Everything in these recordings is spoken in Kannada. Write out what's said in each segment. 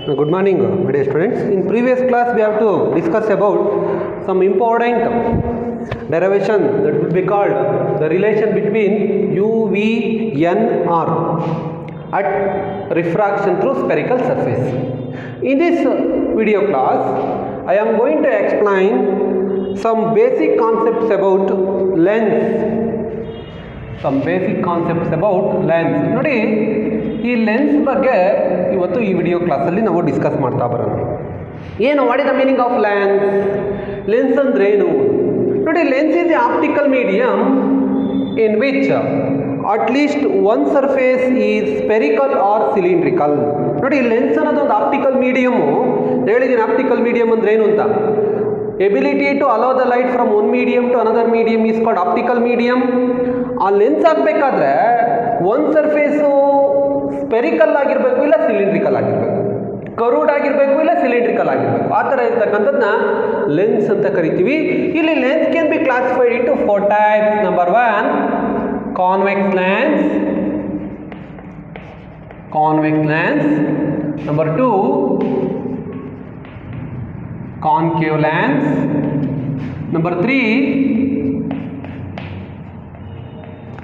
Good morning, my dear students. In previous class, we have to discuss about some important derivation that will be called the relation between U, V, N, R at refraction through spherical surface. In this video class, I am going to explain some basic concepts about lens. ನೋಡಿ ಈ ಲೆನ್ಸ್ ಬಗ್ಗೆ ಇವತ್ತು ಈ ವಿಡಿಯೋ ಕ್ಲಾಸಲ್ಲಿ ನಾವು ಡಿಸ್ಕಸ್ ಮಾಡ್ತಾ ಬರೋಣ. ಏನು what is the meaning of lens? Lens ಅಂದ್ರೆ ಏನು? ನೋಡಿ, lens is the optical medium in which at least one surface is spherical or cylindrical. ನೋಡಿ, ಲೆನ್ಸ್ ಅನ್ನೋದು ಒಂದು ಆಪ್ಟಿಕಲ್ ಮೀಡಿಯಮು. ಹೇಳಿದ್ದೀನಿ ಆಪ್ಟಿಕಲ್ ಮೀಡಿಯಂ ಅಂದ್ರೆ ಏನು ಅಂತ. Ability to allow the light from one medium to another medium is called optical medium. ಆ ಲೆನ್ಸ್ ಹಾಕಬೇಕಾದ್ರೆ ಒಂದು ಸರ್ಫೇಸು ಸ್ಪೆರಿಕಲ್ ಆಗಿರಬೇಕು, ಇಲ್ಲ ಸಿಲಿಂಡ್ರಿಕಲ್ ಆಗಿರಬೇಕು, ಕರ್ವ್ಡ್ ಆಗಿರಬೇಕು, ಇಲ್ಲ ಸಿಲಿಂಡ್ರಿಕಲ್ ಆಗಿರಬೇಕು. ಆ ಥರ ಇರ್ತಕ್ಕಂಥದ್ದನ್ನ ಲೆನ್ಸ್ ಅಂತ ಕರಿತೀವಿ. ಇಲ್ಲಿ lens can be classified into 4 types. Number 1, convex lens. Number 2, concave lens. Number 3,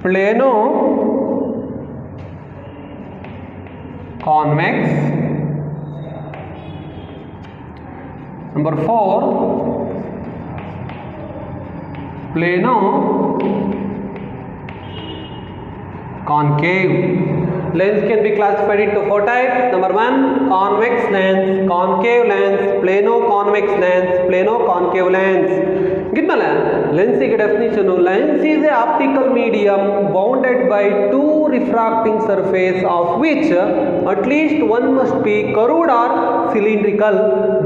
plano convex. Number 4, plano concave. Lens can be classified into 4 types. Number 1, convex lens, concave lens, plano convex lens, plano concave lens. Gidmala lens ige definition. Lens is a optical medium bounded by two refracting surface of which at least one must be curved or cylindrical.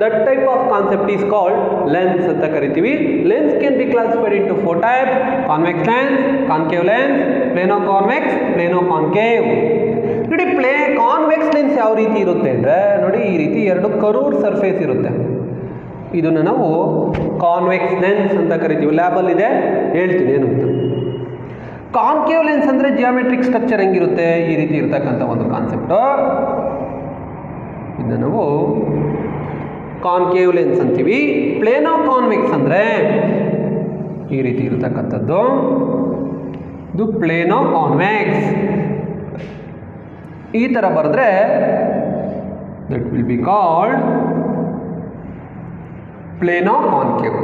That type of concept is called lens anta karitivi. Lens can be classified into 4 types: convex lens, concave lens, plano convex, plano concave. ನೋಡಿ, ಕಾನ್ವೆಕ್ಸ್ ಲೆನ್ಸ್ ಯಾವ ರೀತಿ ಇರುತ್ತೆ ಅಂದರೆ, ನೋಡಿ ಈ ರೀತಿ ಎರಡು ಕರ್ವ್ಡ್ ಸರ್ಫೇಸ್ ಇರುತ್ತೆ. ಇದನ್ನು ನಾವು ಕಾನ್ವೆಕ್ಸ್ ಲೆನ್ಸ್ ಅಂತ ಕರಿತೀವಿ. ಲ್ಯಾಬಲ್ ಇದೆ, ಹೇಳ್ತೀನಿ ಏನು ಅಂತ. ಕಾನ್ಕೇವ್ ಲೆನ್ಸ್ ಅಂದರೆ ಜಿಯೋಮೆಟ್ರಿಕ್ ಸ್ಟ್ರಕ್ಚರ್ ಹೆಂಗಿರುತ್ತೆ, ಈ ರೀತಿ ಇರ್ತಕ್ಕಂಥ ಒಂದು ಕಾನ್ಸೆಪ್ಟು. ಇದನ್ನು ನಾವು ಕಾನ್ಕೇವ್ ಲೆನ್ಸ್ ಅಂತೀವಿ. ಪ್ಲೇನೋ ಕಾನ್ವೆಕ್ಸ್ ಅಂದರೆ ಈ ರೀತಿ ಇರತಕ್ಕಂಥದ್ದು. ಇದು ಪ್ಲೇನೋ ಕಾನ್ವೆಕ್ಸ್. ಈ ಥರ ಬರೆದ್ರೆ that will be called plano concave.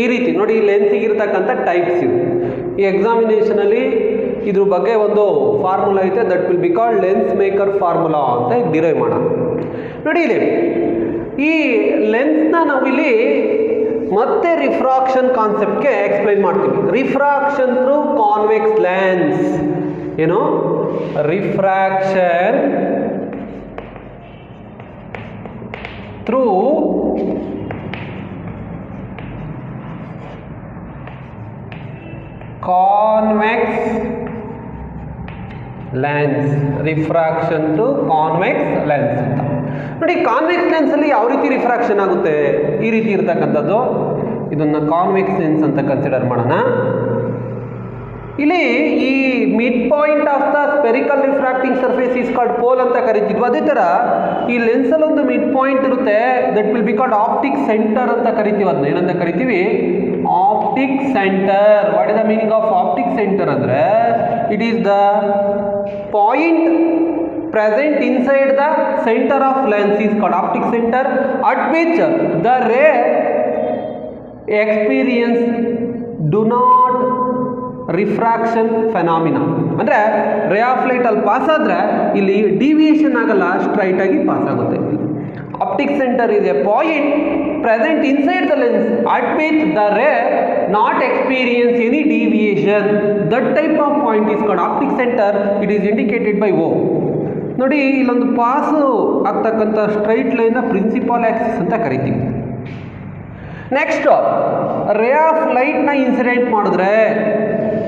ಈ ರೀತಿ ನೋಡಿ, ಈ ಲೆನ್ಸಿಗೆ ಇರತಕ್ಕಂಥ ಟೈಪ್ಸ್ ಇವು. ಈ ಎಕ್ಸಾಮಿನೇಷನಲ್ಲಿ ಇದ್ರ ಬಗ್ಗೆ ಒಂದು ಫಾರ್ಮುಲಾ ಐತೆ, that will be called lens maker formula ಅಂತ ಡಿರೈವ್ ಮಾಡೋಣ. ನೋಡಿ, ಇಲ್ಲಿ ಈ ಲೆನ್ಸ್ನ ನಾವಿಲ್ಲಿ ಮತ್ತೆ ರಿಫ್ರಾಕ್ಷನ್ ಕಾನ್ಸೆಪ್ಟ್ಗೆ ಎಕ್ಸ್ಪ್ಲೈನ್ ಮಾಡ್ತೀವಿ. Refraction through convex lens. ಏನು? Refraction through convex lens. Refraction through convex lens ಅಂತ. ನೋಡಿ, ಕಾನ್ವೆಕ್ಸ್ ಲೆನ್ಸ್ ಅಲ್ಲಿ ಯಾವ ರೀತಿ ರಿಫ್ರಾಕ್ಷನ್ ಆಗುತ್ತೆ? ಈ ರೀತಿ ಇರತಕ್ಕಂಥದ್ದು. ಇದನ್ನ ಕಾನ್ವೆಕ್ಸ್ ಲೆನ್ಸ್ ಅಂತ ಕನ್ಸಿಡರ್ ಮಾಡೋಣ. ಇಲ್ಲಿ ಈ mid point of the spherical refracting surface is called pole ಅಂತ ಕರಿತಿದ್ವಿ. ಅದೇ ಥರ ಈ ಲೆನ್ಸಲ್ಲಿ ಒಂದು ಮಿಡ್ ಪಾಯಿಂಟ್ ಇರುತ್ತೆ, that will be called optic centre ಅಂತ ಕರಿತೀವಿ. ಅದನ್ನ ಏನಂತ ಕರಿತೀವಿ? Optic centre. What is the meaning of optic centre ಅಂದರೆ, it is the point present inside the center of lens is called optic center, at which the ray experience do not refraction phenomena. ಅಂದರೆ ರೇ ಆಫ್ ಲೈಟ್ ಅಲ್ಲಿ ಪಾಸ್ ಆದರೆ ಇಲ್ಲಿ ಡಿವಿಯೇಷನ್ ಆಗಲ್ಲ, ಸ್ಟ್ರೈಟ್ ಆಗಿ ಪಾಸ್ ಆಗುತ್ತೆ. Optic centre is A point present inside the lens at which the ray not experience any deviation. That type of point is called optic centre. It is indicated by O. ನೋಡಿ, ಇಲ್ಲೊಂದು ಪಾಸು ಆಗ್ತಕ್ಕಂಥ ಸ್ಟ್ರೈಟ್ ಲೈನ್ನ ಪ್ರಿನ್ಸಿಪಾಲ್ ಆಕ್ಸಿಸ್ ಅಂತ ಕರಿತೀವಿ. ನೆಕ್ಸ್ಟ್, ರೇ ಆಫ್ ಲೈಟ್ನ ಇನ್ಸಿಡೆಂಟ್ ಮಾಡಿದ್ರೆ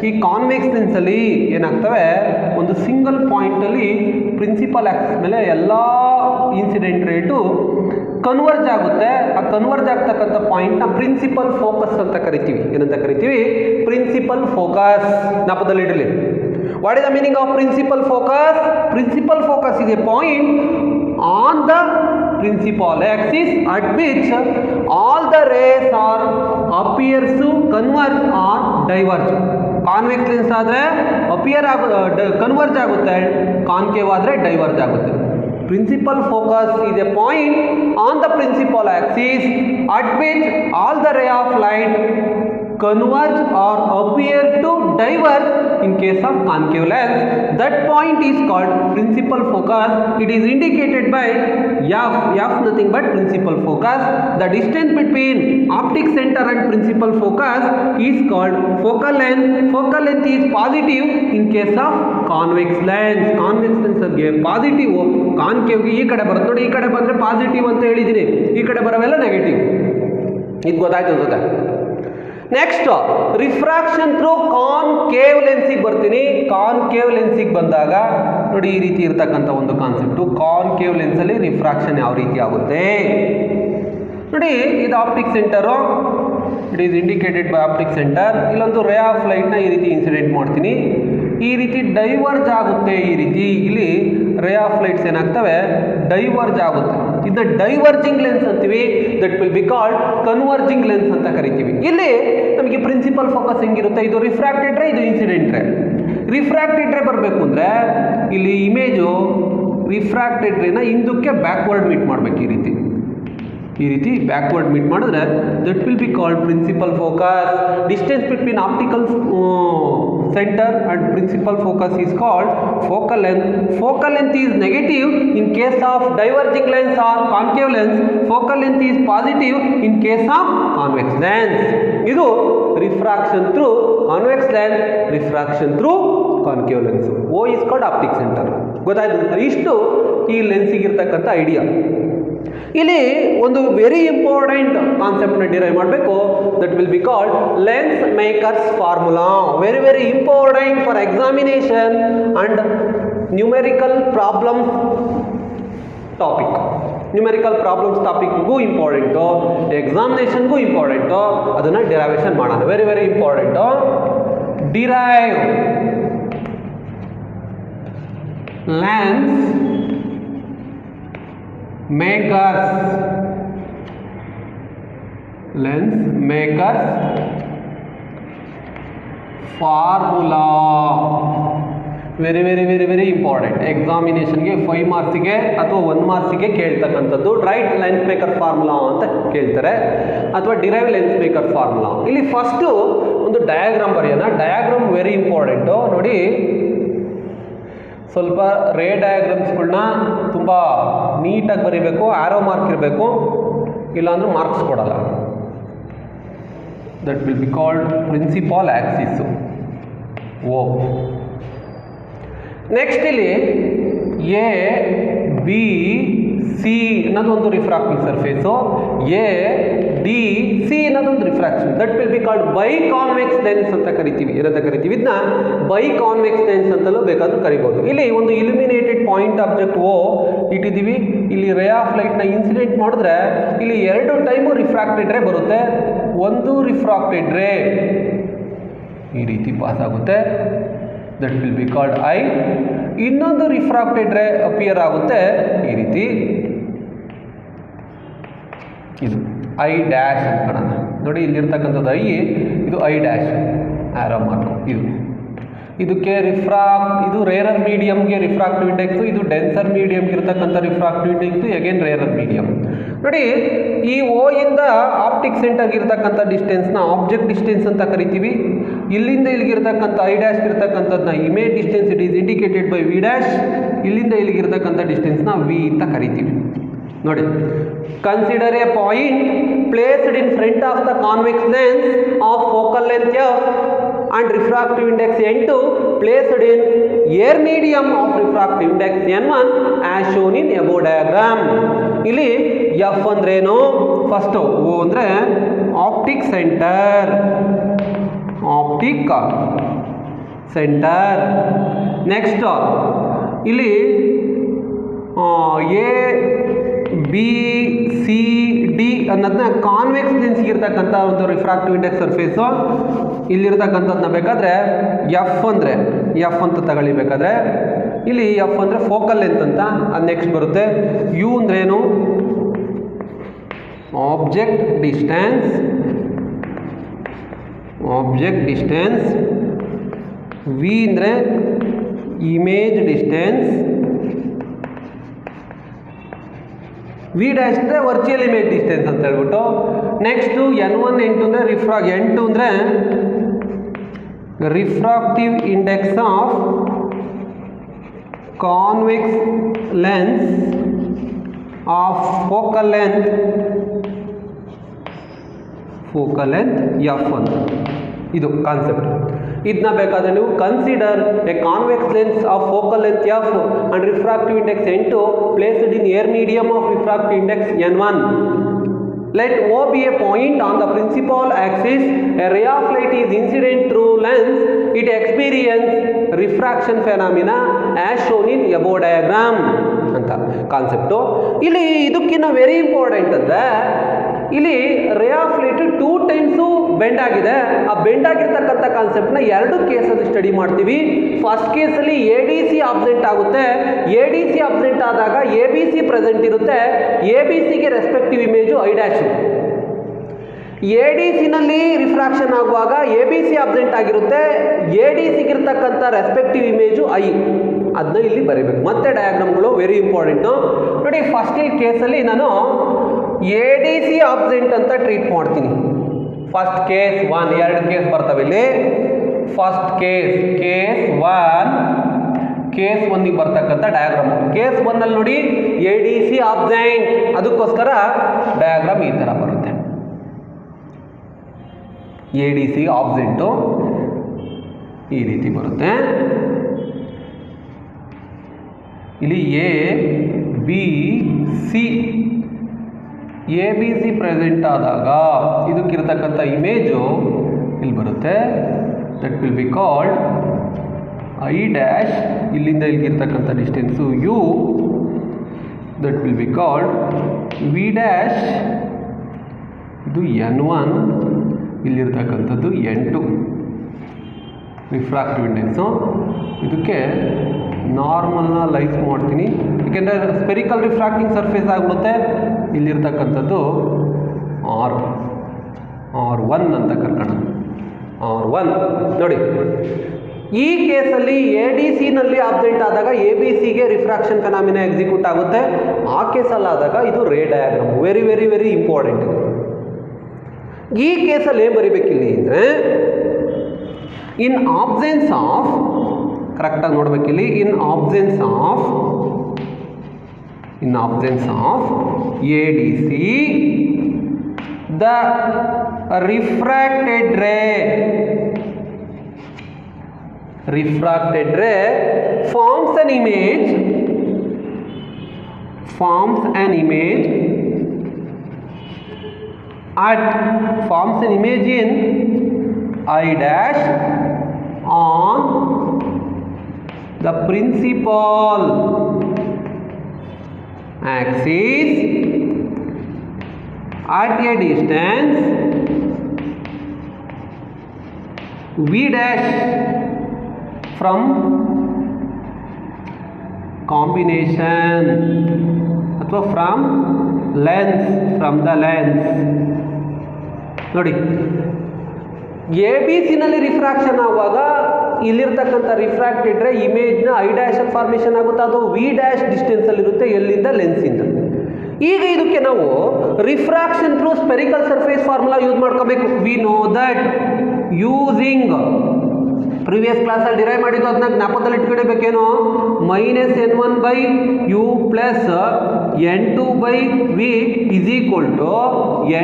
ಈ ಕಾನ್ವೆಕ್ಸ್ ಲೆನ್ಸಲ್ಲಿ ಏನಾಗ್ತವೆ, ಒಂದು ಸಿಂಗಲ್ ಪಾಯಿಂಟಲ್ಲಿ ಪ್ರಿನ್ಸಿಪಲ್ ಆಕ್ಸಿಸ್ ಮೇಲೆ ಎಲ್ಲ ಇನ್ಸಿಡೆಂಟ್ ರೇಟು ಕನ್ವರ್ಜ್ ಆಗುತ್ತೆ. ಆ ಕನ್ವರ್ಜ್ ಆಗ್ತಕ್ಕಂಥ ಪಾಯಿಂಟ್ನ ಪ್ರಿನ್ಸಿಪಲ್ ಫೋಕಸ್ ಅಂತ ಕರಿತೀವಿ. ಏನಂತ ಕರಿತೀವಿ? Principal focus. ಜ್ಞಾಪಕದಲ್ಲಿಡಲಿ. What is the meaning of principal focus? Principal focus is a point on the principal axis at which all the rays are appears to converge or diverge. Convex lens ಆದರೆ ಅಪಿಯರ್ ಕನ್ವರ್ಜ್ ಆಗುತ್ತೆ, ಕಾನ್ಕೇವ್ ಆದರೆ ಡೈವರ್ಜ್ ಆಗುತ್ತೆ. Principal focus is a point on the principal axis at which all the ray of light converge or appear to diverge in case of concave lens. That point is called principal focus. It is indicated by F nothing but principal focus. The distance between optic center and principal focus is called focal length. Focal length is positive in case of convex lens. Convex lens ಗೆ ಪಾಸಿಟಿವ್, ಕಾನ್ಕೇವ್ ಈ ಕಡೆ ಬರುತ್ತೆ ನೋಡಿ, ಈ ಕಡೆ ಬಂದರೆ ಪಾಸಿಟಿವ್ ಅಂತ ಹೇಳಿದ್ದೀನಿ, ಈ ಕಡೆ ಬರೋವೆಲ್ಲ ನೆಗೆಟಿವ್. ಇದು ಗೊತ್ತಾಯ್ತು ಅನ್ಸುತ್ತೆ. ನೆಕ್ಸ್ಟ್ ರಿಫ್ರಾಕ್ಷನ್ ಥ್ರೂ ಕಾನ್ಕೇವ್ ಲೆನ್ಸಿಗೆ ಬರ್ತೀನಿ. ಕಾನ್ಕೇವ್ ಲೆನ್ಸಿಗೆ ಬಂದಾಗ ನೋಡಿ ಈ ರೀತಿ ಇರ್ತಕ್ಕಂಥ ಒಂದು ಕಾನ್ಸೆಪ್ಟು. ಕಾನ್ಕೇವ್ ಲೆನ್ಸಲ್ಲಿ ರಿಫ್ರಾಕ್ಷನ್ ಯಾವ ರೀತಿ ಆಗುತ್ತೆ ನೋಡಿ. ಇದು optic centre, it is indicated by optic centre. ಇಲ್ಲೊಂದು ರೇ ಆಫ್ ಲೈಟ್ನ ಈ ರೀತಿ ಇನ್ಸಿಡೆಂಟ್ ಮಾಡ್ತೀನಿ, ಈ ರೀತಿ ಡೈವರ್ಜ್ ಆಗುತ್ತೆ. ಈ ರೀತಿ ಇಲ್ಲಿ ರೇ ಆಫ್ ಲೈಟ್ಸ್ ಏನಾಗ್ತವೆ, ಡೈವರ್ಜ್ ಆಗುತ್ತೆ. ಇದನ್ನ ಡೈವರ್ಜಿಂಗ್ ಲೆನ್ಸ್ ಅಂತೀವಿ. That will be called converging lens ಅಂತ ಕರಿತೀವಿ. ಇಲ್ಲಿ ನಮಗೆ ಪ್ರಿನ್ಸಿಪಲ್ ಫೋಕಸ್ ಹೆಂಗಿರುತ್ತೆ, ಇದು ರಿಫ್ರಾಕ್ಟೆಡ್ ರೇ, ಇದು ಇನ್ಸಿಡೆಂಟ್ ರೇ. ರಿಫ್ರಾಕ್ಟೆಡ್ ರೇ ಬರಬೇಕು ಅಂದರೆ ಇಲ್ಲಿ ಇಮೇಜು ರಿಫ್ರಾಕ್ಟೆಡ್ ರೇನ ಹಿಂದಕ್ಕೆ ಬ್ಯಾಕ್ವರ್ಡ್ ಮೀಟ್ ಮಾಡಬೇಕು. ಈ ರೀತಿ ಬ್ಯಾಕ್ವರ್ಡ್ ಮೀಟ್ ಮಾಡಿದ್ರೆ that will be called principal focus. Distance between optical centre and principal focus is called focal length. Focal length is negative in case of diverging lens or concave lens. Focal length is positive in case of convex lens. ಇದು refraction through convex lens, refraction through concave lens. O is called optic centre. ಗೊತ್ತಾಯ್ತು ಸರ್? ಇಷ್ಟು ಈ ಲೆನ್ಸಿಗಿರ್ತಕ್ಕಂಥ ಐಡಿಯಾ. ಇಲ್ಲಿ ಒಂದು ವೆರಿ ಇಂಪಾರ್ಟೆಂಟ್ ಕಾನ್ಸೆಪ್ಟ್ನ ಡಿರೈವ್ ಮಾಡಬೇಕು. That will be called lens makers formula. Very very important for examination and numerical problems topic. Numerical problems ಟಾಪಿಕ್ಗೂ ಇಂಪಾರ್ಟೆಂಟು, ಎಕ್ಸಾಮಿನೇಷನ್ಗೂ ಇಂಪಾರ್ಟೆಂಟು. ಅದನ್ನು ಡಿರೈವೇಷನ್ ಮಾಡೋಣ. Very very important. Derive lens makers, lens makers formula. Very very very very important. ಎಕ್ಸಾಮಿನೇಷನ್ಗೆ 5 ಮಾರ್ಕ್ಸಿಗೆ ಅಥವಾ 1 ಮಾರ್ಕ್ಸಿಗೆ ಕೇಳ್ತಕ್ಕಂಥದ್ದು. ರೈಟ್ ಲೆನ್ಸ್ ಮೇಕರ್ ಫಾರ್ಮುಲಾ ಅಂತ ಕೇಳ್ತಾರೆ, ಅಥವಾ ಡಿರೈವ್ ಲೆನ್ಸ್ ಮೇಕರ್ ಫಾರ್ಮುಲಾ. ಇಲ್ಲಿ ಫಸ್ಟು ಒಂದು ಡಯಾಗ್ರಾಮ್ ಬರೆಯೋಣ. Diagram very important. ನೋಡಿ, ಸ್ವಲ್ಪ ರೇ ಡಯಾಗ್ರಾಮ್ಸ್ಗಳನ್ನ ತುಂಬ ನೀಟಾಗಿ ಬರೀಬೇಕು, ಆರೋ ಮಾರ್ಕ್ ಇರಬೇಕು, ಇಲ್ಲಾಂದ್ರೆ ಮಾರ್ಕ್ಸ್ ಕೊಡಲ್ಲ. That will be called principal axis. O next ಇಲ್ಲಿ ಎ ಬಿ ಸಿ ಅನ್ನೋದೊಂದು refracting surface, A D C ಅನ್ನೋದೊಂದು refraction. That will be called bi convex lens ಅಂತ ಕರಿತೀವಿ. ಏನಂತ ಕರಿತೀವಿ? ಇದನ್ನ ಬೈ ಕಾನ್ವೆಕ್ಸ್ ಲೆನ್ಸ್ ಅಂತಲೂ ಬೇಕಾದ್ರೂ ಕರಿಬೋದು. ಇಲ್ಲಿ ಒಂದು ಇಲ್ಯುಮಿನೇಟೆಡ್ ಪಾಯಿಂಟ್ ಆಬ್ಜೆಕ್ಟ್ ಓ ಇಟ್ಟಿದ್ದೀವಿ. ಇಲ್ಲಿ ರೇ ಆಫ್ ಲೈಟ್ನ ಇನ್ಸಿಡೆಂಟ್ ಮಾಡಿದ್ರೆ ಇಲ್ಲಿ 2 ಟೈಮು ರಿಫ್ರಾಕ್ಟೆಡ್ ರೇ ಬರುತ್ತೆ. ಒಂದು ರಿಫ್ರಾಕ್ಟೆಡ್ ರೇ ಈ ರೀತಿ ಪಾಸ್ ಆಗುತ್ತೆ, that will be called I. ಇನ್ನೊಂದು ರಿಫ್ರಾಕ್ಟೆಡ್ ರೇ ಅಪಿಯರ್ ಆಗುತ್ತೆ ಈ ರೀತಿ, ಇದು ಐ ಡ್ಯಾಶ್ ಅನ್ಕೊಳ್ಳೋಣ. ನೋಡಿ, ಇಲ್ಲಿರ್ತಕ್ಕಂಥದ್ದು ಐ, ಇದು ಐ ಡ್ಯಾಶ್ ಆರೋ ಮಾರ್ಕು. ಇದಕ್ಕೆ ಇದು ರೇರರ್ ಮೀಡಿಯಮ್ಗೆ ರಿಫ್ರಾಕ್ಟಿವ್ ಇಂಡೆಕ್ಸು, ಇದು ಡೆನ್ಸರ್ ಮೀಡಿಯಮ್ಗೆ ಇರ್ತಕ್ಕಂಥ refractive index, again rarer medium. ನೋಡಿ, ಈ ಓ ಇಂದ ಆಪ್ಟಿಕ್ ಸೆಂಟರ್ಗೆ ಇರ್ತಕ್ಕಂಥ ಡಿಸ್ಟೆನ್ಸ್ನ ಆಬ್ಜೆಕ್ಟ್ ಡಿಸ್ಟೆನ್ಸ್ ಅಂತ ಕರಿತೀವಿ. ಇಲ್ಲಿಂದ ಇಲ್ಲಿಗಿರ್ತಕ್ಕಂಥ ಐ ಡ್ಯಾಶ್ ಇರ್ತಕ್ಕಂಥದ್ದನ್ನ image distance, it is indicated by V dash. ಇಲ್ಲಿಂದ ಇಲ್ಲಿಗಿರ್ತಕ್ಕಂಥ ಡಿಸ್ಟೆನ್ಸ್ನ ವಿ ಅಂತ ಕರಿತೀವಿ. ನೋಡಿ, consider a point placed in front of the convex lens of focal length f and refractive index n2 placed in air medium of refractive index n1 as shown in above diagram. ಇಲ್ಲಿ f ಅಂದ್ರೇನು? ಫಸ್ಟ್ o ಅಂದ್ರೆ optic centre, optic centre. Next ಇಲ್ಲಿ ಎ ಬಿ ಸಿ ಡಿ ಅನ್ನೋದನ್ನ ಕಾನ್ವೆಕ್ಸ್ ಲೆನ್ಸ್ಗೆ ಇರ್ತಕ್ಕಂಥ ಒಂದು ರಿಫ್ರಾಕ್ಟಿವ್ ಇಂಡೆಕ್ಸ್ ಸರ್ಫೇಸು. ಇಲ್ಲಿರ್ತಕ್ಕಂಥದ್ದನ್ನ ಬೇಕಾದರೆ ಎಫ್ ಅಂತ ತಗೊಳ್ಳಿಬೇಕಾದ್ರೆ ಇಲ್ಲಿ ಎಫ್ ಅಂದರೆ ಫೋಕಲ್ ಲೆಂತ್ ಅಂತ. ಅದು ನೆಕ್ಸ್ಟ್ ಬರುತ್ತೆ. ಯು ಅಂದ್ರೇನು? ಆಬ್ಜೆಕ್ಟ್ ಡಿಸ್ಟೆನ್ಸ್ ವಿ ಅಂದರೆ ಇಮೇಜ್ ಡಿಸ್ಟೆನ್ಸ್, ವಿ ಡ್ಯಾಶ್ ಅಂದರೆ ವರ್ಚುವಲ್ ಇಮೇಜ್ ಡಿಸ್ಟೆನ್ಸ್ ಅಂತ ಹೇಳ್ಬಿಟ್ಟು. ನೆಕ್ಸ್ಟು N1 N2 ಅಂದರೆ N2 ಅಂದರೆ refractive index of convex lens of focal length F1. ಇದು ಕಾನ್ಸೆಪ್ಟ್. ಇದನ್ನ ಬೇಕಾದರೆ ನೀವು consider A convex lens of focal length F and refractive index N2 placed in air medium of refractive index N1. Let O be a point on the principal axis. A ray of light is incident through lens. It experiences refraction phenomena as shown in above diagram ಅಂತ ಕಾನ್ಸೆಪ್ಟು. ಇಲ್ಲಿ ಇದಕ್ಕಿಂತ ವೆರಿ ಇಂಪಾರ್ಟೆಂಟ್ ಅಂದರೆ ಇಲ್ಲಿ ರೇ ಆಫ್ ಲೈಟ್ 2 ಟೈಮ್ಸು ಬೆಂಡ್ ಆಗಿದೆ. ಆ ಬೆಂಡ್ ಆಗಿರ್ತಕ್ಕಂಥ ಕಾನ್ಸೆಪ್ಟ್ನ 2 ಕೇಸಲ್ಲಿ ಸ್ಟಡಿ ಮಾಡ್ತೀವಿ. ಫಸ್ಟ್ ಕೇಸಲ್ಲಿ ADC ಅಬ್ಸೆಂಟ್ ಆಗುತ್ತೆ. ADC ಅಬ್ಸೆಂಟ್ ಆದಾಗ ABC ಪ್ರೆಸೆಂಟ್ ಇರುತ್ತೆ. ABCಗೆ ರೆಸ್ಪೆಕ್ಟಿವ್ ಇಮೇಜು I ಡ್ಯಾಶ್. ADCನಲ್ಲಿ ರಿಫ್ರಾಕ್ಷನ್ ಆಗುವಾಗ ABC ಅಬ್ಸೆಂಟ್ ಆಗಿರುತ್ತೆ. ADCಗೆ ಇರ್ತಕ್ಕಂಥ ರೆಸ್ಪೆಕ್ಟಿವ್ ಇಮೇಜು I. ಅದನ್ನ ಇಲ್ಲಿ ಬರೀಬೇಕು. ಮತ್ತೆ ಡಯಾಗ್ರಾಮ್ಗಳು ವೆರಿ ಇಂಪಾರ್ಟೆಂಟು ನೋಡಿ. ಫಸ್ಟ್ ಈ ಕೇಸಲ್ಲಿ ನಾನು ADC ಅಬ್ಸೆಂಟ್ ಅಂತ ಟ್ರೀಟ್ ಮಾಡ್ತೀನಿ. ಫಸ್ಟ್ ಕೇಸ್ 1, 2 ಕೇಸ್ ಬರ್ತವೆ ಇಲ್ಲಿ. ಫಸ್ಟ್ ಕೇಸ್ 1ಗೆ ಬರ್ತಕ್ಕಂಥ ಡಯಾಗ್ರಾಮು. ಕೇಸ್ 1ನಲ್ಲಿ ನೋಡಿ ADC ಅಬ್ಸೆಂಟ್, ಅದಕ್ಕೋಸ್ಕರ ಡಯಾಗ್ರಾಮ್ ಈ ಥರ ಬರುತ್ತೆ. ADC ಆಬ್ಸೆಂಟು ಈ ರೀತಿ ಬರುತ್ತೆ. ಇಲ್ಲಿ ABC ಪ್ರೆಸೆಂಟ್ ಆದಾಗ ಇದಕ್ಕಿರ್ತಕ್ಕಂಥ ಇಮೇಜು ಇಲ್ಲಿ ಬರುತ್ತೆ. That will be called I dash. ಇಲ್ಲಿಂದ ಇಲ್ಲಿರ್ತಕ್ಕಂಥ distance U. That will be called V dash. ಇದು N1, ಇಲ್ಲಿರ್ತಕ್ಕಂಥದ್ದು N2 ರಿಫ್ರಾಕ್ಟಿವ್ ಇಂಡೆಕ್ಸು. ಇದಕ್ಕೆ ನಾರ್ಮಲ್ನ ಲೈಸ್ ಮಾಡ್ತೀನಿ, ಏಕೆಂದರೆ ಸ್ಪೆರಿಕಲ್ ರಿಫ್ರಾಕ್ಟಿಂಗ್ ಸರ್ಫೇಸ್ ಆಗಿಬಿಡುತ್ತೆ. ಇಲ್ಲಿರ್ತಕ್ಕಂಥದ್ದು R1 ಅಂತ ಕರ್ಕೋಣ. R1 ನೋಡಿ. ಈ ಕೇಸಲ್ಲಿ ADCನಲ್ಲಿ ಅಬ್ಸೆಂಟ್ ಆದಾಗ ABCಗೆ ರಿಫ್ರಾಕ್ಷನ್ ಫೆನಾಮಿನಾ ಎಕ್ಸಿಕ್ಯೂಟ್ ಆಗುತ್ತೆ. ಆ ಕೇಸಲ್ಲಾದಾಗ ಇದು ray diagram. Very very very important. ಈ ಕೇಸಲ್ಲಿ ಏನು ಬರಿಬೇಕಿಲ್ಲಿ ಅಂದರೆ ಇನ್ ಆಬ್ಸೆನ್ಸ್ ಆಫ್, ಕರೆಕ್ಟಾಗಿ ನೋಡಬೇಕಿಲ್ಲಿ, in absence of ADC the refracted ray forms an image in I dash on the principal axis at a distance V dash from combination ಅಥವಾ ಫ್ರಮ್ ದ ಲೆನ್ಸ್ ನೋಡಿ. ABCನಲ್ಲಿ ರಿಫ್ರಾಕ್ಷನ್ ಆಗುವಾಗ ಇಲ್ಲಿರ್ತಕ್ಕಂಥ ರಿಫ್ರಾಕ್ಟೆಡ್ ರೇ ಇಮೇಜ್ನ I ಡ್ಯಾಶ್ ಫಾರ್ಮೇಷನ್ ಆಗುತ್ತೆ. ಅದು V ಡ್ಯಾಶ್ ಡಿಸ್ಟೆನ್ಸಲ್ಲಿರುತ್ತೆ. ಎಲ್ಲಿಂದ? ಲೆನ್ಸಿಂದ. ಈಗ ಇದಕ್ಕೆ ನಾವು refraction through spherical surface formula use ಮಾಡ್ಕೋಬೇಕು. We know that using previous ಕ್ಲಾಸಲ್ಲಿ ಡಿರೈವ್ ಮಾಡಿದ್ದು ಅದನ್ನ ಜ್ಞಾಪಕದಲ್ಲಿ ಇಟ್ಕೊಳ್ಬೇಕೇನೋ. -N1/U plus N2/V is equal to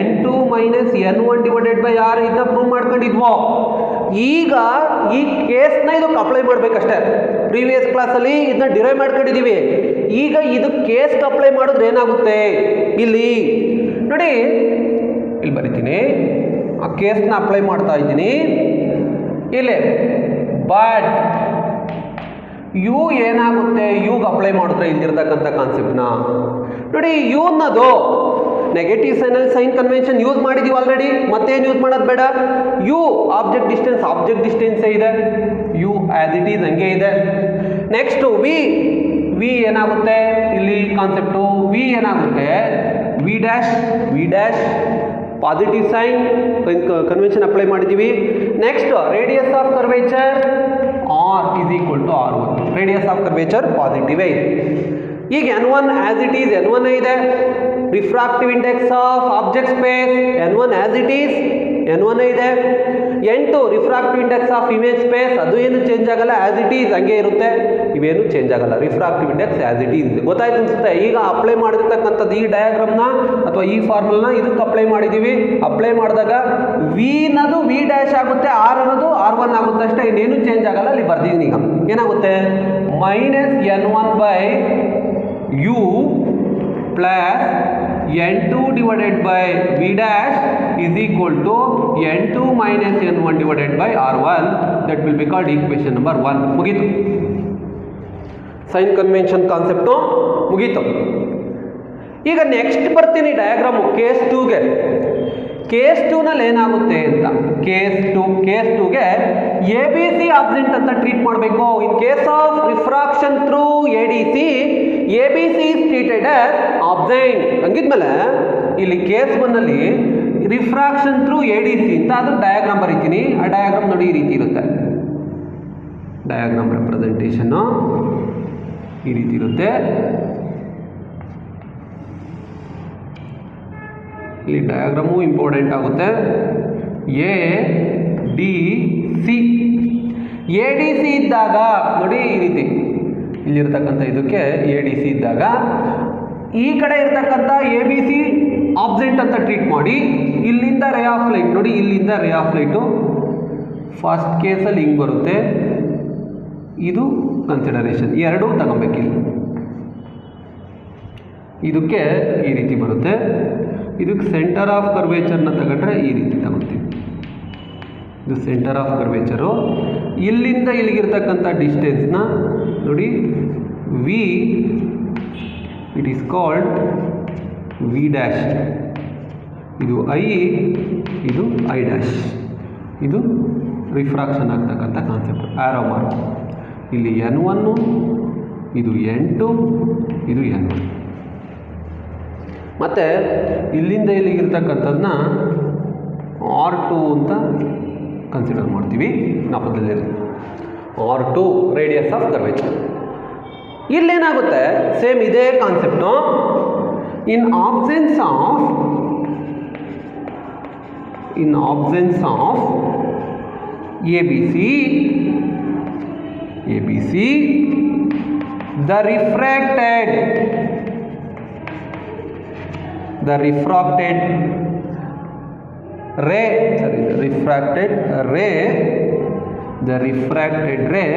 N2 - N1 divided by R. ಇದನ್ನ ಪ್ರೂವ್ ಮಾಡ್ಕೊಂಡಿದ್ವೋ. ಈಗ ಈ ಕೇಸ್ನ ಇದಕ್ಕೆ ಅಪ್ಲೈ ಮಾಡಬೇಕಷ್ಟೇ. ಪ್ರೀವಿಯಸ್ ಕ್ಲಾಸಲ್ಲಿ ಇದನ್ನ ಡಿರೈವ್ ಮಾಡ್ಕೊಂಡಿದ್ದೀವಿ. ಈಗ ಇದು ಕೇಸ್ಗೆ ಅಪ್ಲೈ ಮಾಡಿದ್ರೆ ಏನಾಗುತ್ತೆ ಇಲ್ಲಿ ನೋಡಿ. ಇಲ್ಲಿ ಬರಿತೀನಿ, ಆ ಕೇಸ್ನ ಅಪ್ಲೈ ಮಾಡ್ತಾ ಇದ್ದೀನಿ ಇಲ್ಲಿ. ಬಟ್ ಯು ಏನಾಗುತ್ತೆ, ಯುಗೆ ಅಪ್ಲೈ ಮಾಡಿದ್ರೆ ಇಲ್ಲಿರ್ತಕ್ಕಂಥ ಕಾನ್ಸೆಪ್ಟ್ನ ನೋಡಿ. ಯು ಅನ್ನೋದು ನೆಗೆಟಿವ್ ಸೈನ್ ಕನ್ವೆನ್ಷನ್ ಯೂಸ್ ಮಾಡಿದೀವಿ ಆಲ್ರೆಡಿ, ಮತ್ತೇನು ಯೂಸ್ ಮಾಡೋದು ಬೇಡ. ಯು ಆಬ್ಜೆಕ್ಟ್ ಡಿಸ್ಟೆನ್ಸೇ ಇದೆ. ಯು ಆ್ಯಸ್ ಇಟ್ ಈಸ್ ಹಂಗೆ ಇದೆ. ನೆಕ್ಸ್ಟು ವಿ ಏನಾಗುತ್ತೆ ಇಲ್ಲಿ ಕಾನ್ಸೆಪ್ಟು. ವಿ ಏನಾಗುತ್ತೆ, v v dash positive sign convention apply ಮಾಡಿದ್ದೀವಿ. Next radius of curvature R is equal to R1. Radius of curvature positive ಇದೆ. ಈಗ N1 as it is N1 ಇದೆ. Refractive index of object space N1 as it is N1 ಇದೆ. N2 refractive index of image space, ಅದು ಏನು ಚೇಂಜ್ ಆಗಲ್ಲ, ಆಸ್ ಇಟ್ ಈಸ್ ಹಂಗೆ ಇರುತ್ತೆ. ಇವೇನು ಚೇಂಜ್ ಆಗಲ್ಲ, refractive index as it is. ಗೊತ್ತಾಯ್ತು ಅನ್ಸುತ್ತೆ. ಈಗ ಅಪ್ಲೈ ಮಾಡಿರ್ತಕ್ಕಂಥದ್ದು ಈ ಡಯಾಗ್ರಾಮ್ನ ಅಥವಾ ಈ ಫಾರ್ಮುಲನ ಇದಕ್ಕೆ ಅಪ್ಲೈ ಮಾಡಿದ್ದೀವಿ. ಅಪ್ಲೈ ಮಾಡಿದಾಗ ವಿ ಅನ್ನೋದು ವಿ ಡ್ಯಾಶ್ ಆಗುತ್ತೆ, ಆರ್ ಅನ್ನೋದು R1 ಆಗುತ್ತೆ ಅಷ್ಟೇ, ಇನ್ನೇನು ಚೇಂಜ್ ಆಗಲ್ಲ. ಅಲ್ಲಿ ಬರ್ದಿದ್ದೀನಿ. ಈಗ ಏನಾಗುತ್ತೆ, -N1/U plus N2 divided by V dash is equal to N2 minus N1 divided by R1. That will be called equation number 1. ಮುಗೀತು. ಸೈನ್ ಕನ್ವೆನ್ಷನ್ ಕಾನ್ಸೆಪ್ಟು ಮುಗೀತು. ಈಗ ನೆಕ್ಸ್ಟ್ ಬರ್ತೀನಿ ಡಯಾಗ್ರಾಮು ಕೇಸ್ 2ಗೆ. ಕೇಸ್ 2ನಲ್ಲಿ ಏನಾಗುತ್ತೆ ಅಂತ, ಕೇಸ್ 2ಗೆ ABC ಆಬ್ಸೆಂಟ್ ಅಂತ ಟ್ರೀಟ್ ಮಾಡಬೇಕು. ಇನ್ case of refraction through ADC, ABC is treated as absent. ಹಂಗಿದ್ಮೇಲೆ ಇಲ್ಲಿ ಕೇಸ್ 1ನಲ್ಲಿ ರಿಫ್ರಾಕ್ಷನ್ ಥ್ರೂ ADC ಅಂತ ಅದು ಡಯಾಗ್ರಾಮ್ ಬರೀತೀನಿ. ಆ ಡಯಾಗ್ರಾಮ್ ನೋಡಿ ಈ ರೀತಿ ಇರುತ್ತೆ. ಡಯಾಗ್ರಾಮ್ ರೆಪ್ರೆಸೆಂಟೇಷನ್ನು ಈ ರೀತಿ ಇರುತ್ತೆ. ಇಲ್ಲಿ ಡಯಾಗ್ರಾಮು ಇಂಪಾರ್ಟೆಂಟ್ ಆಗುತ್ತೆ. ADC ಇದ್ದಾಗ ನೋಡಿ ಈ ರೀತಿ ಇಲ್ಲಿರ್ತಕ್ಕಂಥ ಇದಕ್ಕೆ ADC ಇದ್ದಾಗ ಈ ಕಡೆ ಇರ್ತಕ್ಕಂಥ ABC ಆಬ್ಸೆಂಟ್ ಅಂತ ಟ್ರೀಟ್ ಮಾಡಿ, ಇಲ್ಲಿಂದ ರೇ ಆಫ್ ಲೈಟ್ ನೋಡಿ, ಇಲ್ಲಿಂದ ರೇ ಆಫ್ ಲೈಟು ಫಸ್ಟ್ ಕೇಸಲ್ಲಿ ಹಿಂಗೆ ಬರುತ್ತೆ. ಇದು ಕನ್ಸಿಡರೇಷನ್ ಎರಡೂ ತಗೊಬೇಕಿಲ್ಲ. ಇದಕ್ಕೆ ಈ ರೀತಿ ಬರುತ್ತೆ. ಇದಕ್ಕೆ ಸೆಂಟರ್ ಆಫ್ ಕರ್ವೇಚರ್ನ ತಗೊಂಡ್ರೆ ಈ ರೀತಿ ತಗೊಳ್ತೀವಿ. ಇದು ಸೆಂಟರ್ ಆಫ್ ಕರ್ವೇಚರು. ಇಲ್ಲಿಂದ ಇಲ್ಲಿಗಿರ್ತಕ್ಕಂಥ ಡಿಸ್ಟೆನ್ಸ್ನ ನೋಡಿ V, it is called V dash. ಇದು I, ಇದು I ಡ್ಯಾಶ್. ಇದು ರಿಫ್ರಾಕ್ಷನ್ ಆಗ್ತಕ್ಕಂಥ ಕಾನ್ಸೆಪ್ಟ್. ಆರೋ ಮಾರ್ಕ್ ಇಲ್ಲಿ N1, ಇದು N2, ಇದು N1. ಮತ್ತು ಇಲ್ಲಿಂದ ಇಲ್ಲಿಗಿರ್ತಕ್ಕಂಥದ್ದನ್ನ R2 ಅಂತ ಕನ್ಸಿಡರ್ ಮಾಡ್ತೀವಿ. ಜ್ಞಾಪಕದಲ್ಲಿ R2 ರೇಡಿಯಸ್ ಆಫ್ ಕರ್ವೇಚರ್. ಇಲ್ಲೇನಾಗುತ್ತೆ, ಸೇಮ್ ಇದೇ concept. in absence of ABC, the refracted ray